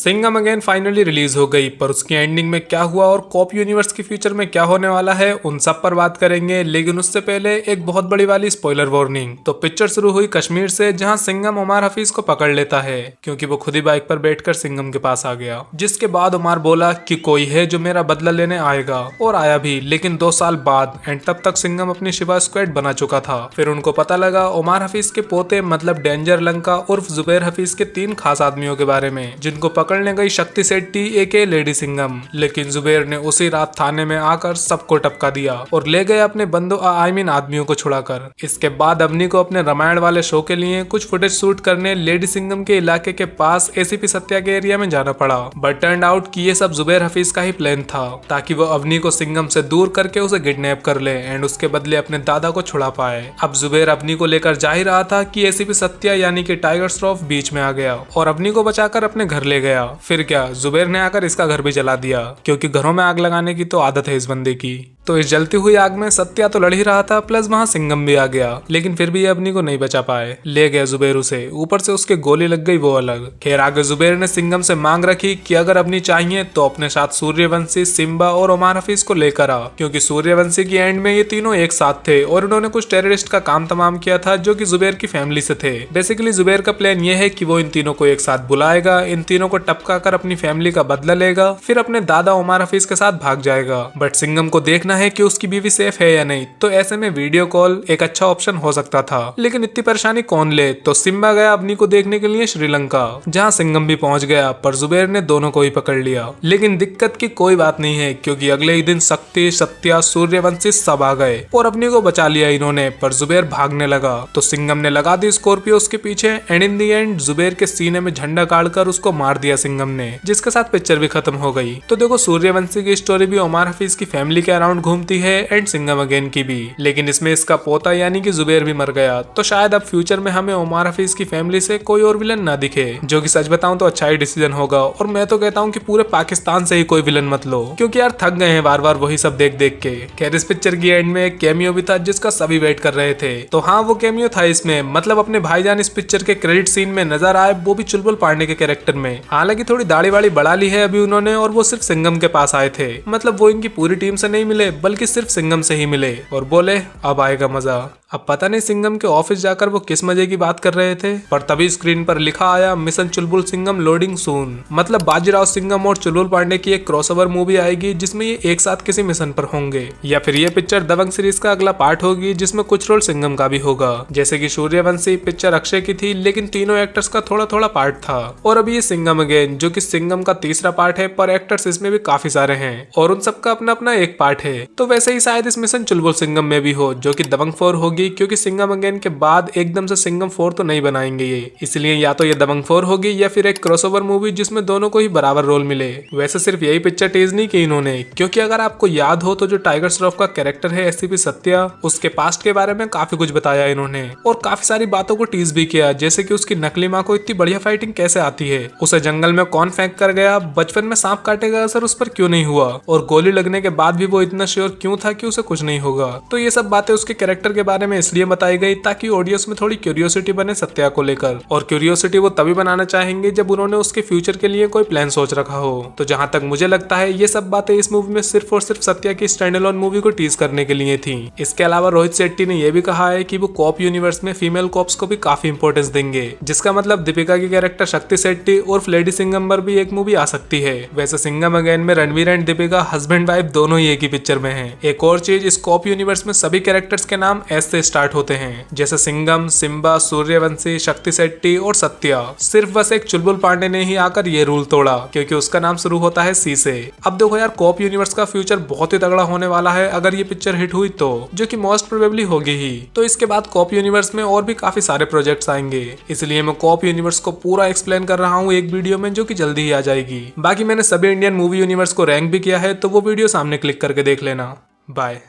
Singham again finally release हो गई, पर उसकी एंडिंग में क्या हुआ और कॉप यूनिवर्स के फ्यूचर में क्या होने वाला है उन सब पर बात करेंगे। लेकिन उससे पहले एक बहुत बड़ी वाली स्पॉइलर वार्निंग। तो पिक्चर शुरू हुई कश्मीर से, जहां सिंघम उमर हफीज को पकड़ लेता है क्योंकि वो खुद ही बाइक पर बैठकर सिंघम के पास आ गया। जिसके बाद उमर बोला कि कोई है जो मेरा बदला लेने आएगा, और आया भी, लेकिन 2 साल बाद। एंड तब तक सिंघम अपनी शिवा स्क्वाड बना चुका था। फिर उनको पता लगा उमर हफीज के पोते मतलब डेंजर लंका उर्फ जुबैर हफीज के 3 खास आदमियों के बारे में, जिनको पकड़ने गई शक्ति सेट्टी एके लेडी सिंघम। लेकिन जुबैर ने उसी रात थाने में आकर सबको टपका दिया और ले गए अपने बंदों आदमियों को छुड़ाकर। इसके बाद अवनी को अपने रामायण वाले शो के लिए कुछ फुटेज शूट करने लेडी सिंघम के इलाके के पास एसीपी सत्या के एरिया में जाना पड़ा। बट टर्न आउट कि ये सब जुबैर हफीज का ही प्लान था, ताकि वो अवनी को सिंघम से दूर करके उसे किडनैप कर ले एंड उसके बदले अपने दादा को छुड़ा पाए। अब जुबैर अवनी को लेकर जा ही रहा था कि एसीपी सत्या यानी कि टाइगर श्रॉफ बीच में आ गया और अवनी को बचाकर अपने घर ले गया। फिर क्या, जुबैर ने आकर इसका घर भी जला दिया, क्योंकि घरों में आग लगाने की तो आदत है इस बंदे की। तो इस जलती हुई आग में सत्या तो लड़ ही रहा था, प्लस वहां सिंघम भी आ गया। लेकिन फिर भी अवनी को नहीं बचा पाए, ले गया जुबैर उसे। ऊपर से उसके गोली लग गई वो अलग। खैर आगे जुबैर ने सिंघम से मांग रखी कि अगर अवनी चाहिए तो अपने साथ सूर्यवंशी, सिम्बा और उमर हफीज को लेकर आ, क्योंकि सूर्यवंशी की एंड में ये तीनों एक साथ थे और उन्होंने कुछ टेररिस्ट का काम तमाम किया था जो कि जुबैर की फैमिली से थे। बेसिकली जुबैर का प्लान ये है कि वो इन तीनों को एक साथ बुलाएगा, इन तीनों को टपका कर अपनी फैमिली का बदला लेगा, फिर अपने दादा उमर हफीज के साथ भाग जाएगा। बट सिंघम को देखना है कि उसकी बीवी सेफ है या नहीं, तो ऐसे में वीडियो कॉल एक अच्छा ऑप्शन हो सकता था। लेकिन इतनी परेशानी कौन ले, तो सिम्बा गया अवनी को देखने के लिए श्रीलंका, जहां सिंघम भी पहुंच गया, पर जुबैर ने दोनों को ही पकड़ लिया। लेकिन दिक्कत की कोई बात नहीं है, क्योंकि अगले ही दिन शक्ति, सत्या, सूर्यवंशी सब आ गए और अवनी को बचा लिया इन्होंने। पर जुबैर भागने लगा तो सिंघम ने लगा दी स्कॉर्पियो उसके पीछे and in the and Zubair के सीने में झंडा गाड़कर उसको मार दिया सिंघम ने, जिसके साथ पिक्चर भी खत्म हो गई। तो देखो, सूर्यवंशी की स्टोरी भी उमर हफीज की फैमिली के अराउंड घूमती है एंड सिंघम अगेन की भी। लेकिन इसमें इसका पोता यानी कि जुबैर भी मर गया, तो शायद अब फ्यूचर में हमें उमर हफीज की फैमिली से कोई और विलन ना दिखे, जो कि सच बताऊं तो अच्छा ही डिसीजन होगा। और मैं तो कहता हूं कि पूरे पाकिस्तान से ही कोई विलन मत लो, क्योंकि यार थक गए हैं बार बार वही सब देख देख के। खैर इस पिक्चर की एंड में एक कैमियो भी था जिसका सभी वेट कर रहे थे। तो हाँ, वो कैमियो था इसमें, मतलब अपने भाईजान इस पिक्चर के क्रेडिट सीन में नजर आए, वो भी चुलबुल पांडे के कैरेक्टर में। हालांकि थोड़ी दाढ़ी वाड़ी बढ़ा ली है अभी उन्होंने, और वो सिर्फ सिंघम के पास आए थे। मतलब वो इनकी पूरी टीम से नहीं मिले, बल्कि सिर्फ सिंघम से ही मिले और बोले अब आएगा मजा। अब पता नहीं सिंघम के ऑफिस जाकर वो किस मजे की बात कर रहे थे, पर तभी स्क्रीन पर लिखा आया मिशन चुलबुल सिंघम लोडिंग सून। मतलब बाजीराव सिंघम और चुलबुल पांडे की एक क्रॉसओवर मूवी आएगी जिसमें ये एक साथ किसी मिशन पर होंगे, या फिर ये पिक्चर दबंग सीरीज का अगला पार्ट होगी जिसमें कुछ रोल सिंघम का भी होगा। जैसे कि सूर्यवंशी पिक्चर अक्षय की थी, लेकिन तीनों एक्टर्स का थोड़ा थोड़ा पार्ट था। और अभी ये सिंघम अगेन, जो कि सिंघम का तीसरा पार्ट है, पर एक्टर्स इसमें भी काफी सारे हैं और उन सबका अपना अपना एक पार्ट है। तो वैसे ही शायद इस मिशन चुलबुल सिंघम में भी हो, जो कि दबंग 4 होगी, क्योंकि सिंघम अगेन के बाद एकदम से सिंघम 4 तो नहीं बनाएंगे ये, इसलिए या तो ये दबंग 4 होगी या फिर एक क्रॉसओवर मूवी जिसमें दोनों को ही बराबर रोल मिले। वैसे सिर्फ यही पिक्चर टीज नहीं की इन्होंने, क्योंकि अगर आपको याद हो तो जो टाइगर श्रॉफ का कैरेक्टर है एसीपी सत्या, उसके पास्ट के बारे में काफी कुछ बताया इन्होंने और काफी सारी बातों को टीज भी किया, जैसे कि उसकी नकली माँ को इतनी बढ़िया फाइटिंग कैसे आती है, उसे जंगल में कौन फेंक कर गया, बचपन में सांप काटेगा असर उस पर क्यों नहीं हुआ, और गोली लगने के बाद भी वो इतना श्योर क्यों था कि उसे कुछ नहीं होगा। तो ये सब बातें उसके कैरेक्टर के बारे में इसलिए बताई गई ताकि ऑडियंस में थोड़ी क्यूरियोसिटी बने सत्या को लेकर, और क्यूरियोसिटी वो तभी बनाना चाहेंगे जब उन्होंने उसके फ्यूचर के लिए कोई प्लान सोच रखा हो। तो जहां तक मुझे लगता है ये सब बातें इस मूवी में सिर्फ और सिर्फ सत्या की स्टैंड अलोन मूवी को टीज करने के लिए थी। इसके अलावा रोहित शेट्टी ने यह भी कहा है कि वो कॉप यूनिवर्स में फीमेल कॉप्स को भी काफी इंपॉर्टेंस देंगे, जिसका मतलब दीपिका की कैरेक्टर शक्ति शेट्टी और लेडी सिंघम पर भी एक मूवी आ सकती है। वैसे सिंघम अगेन में Ranveer and Deepika husband wife दोनों ही एक ही पिक्चर में हैं। एक और चीज, इस कॉप यूनिवर्स में सभी कैरेक्टर्स के नाम एस से स्टार्ट होते हैं, जैसे सिंघम, सिम्बा, सूर्यवंशी, शक्ति शेट्टी और सत्या। सिर्फ बस एक चुलबुल पांडे ने ही आकर ये रूल तोड़ा, क्योंकि उसका नाम शुरू होता है सी से। अब देखो यार, कॉप यूनिवर्स का फ्यूचर बहुत ही तगड़ा होने वाला है अगर ये पिक्चर हिट हुई तो, जो कि मोस्ट प्रोबेबली होगी ही। तो इसके बाद कॉप यूनिवर्स में और भी काफी सारे प्रोजेक्ट्स आएंगे, इसलिए मैं कॉप यूनिवर्स को पूरा एक्सप्लेन कर रहा हूँ एक वीडियो में, जो कि जल्दी ही आ जाएगी। बाकी मैंने सभी इंडियन मूवी यूनिवर्स को रैंक भी किया है, तो वो वीडियो सामने क्लिक करके देख लेना। बाय।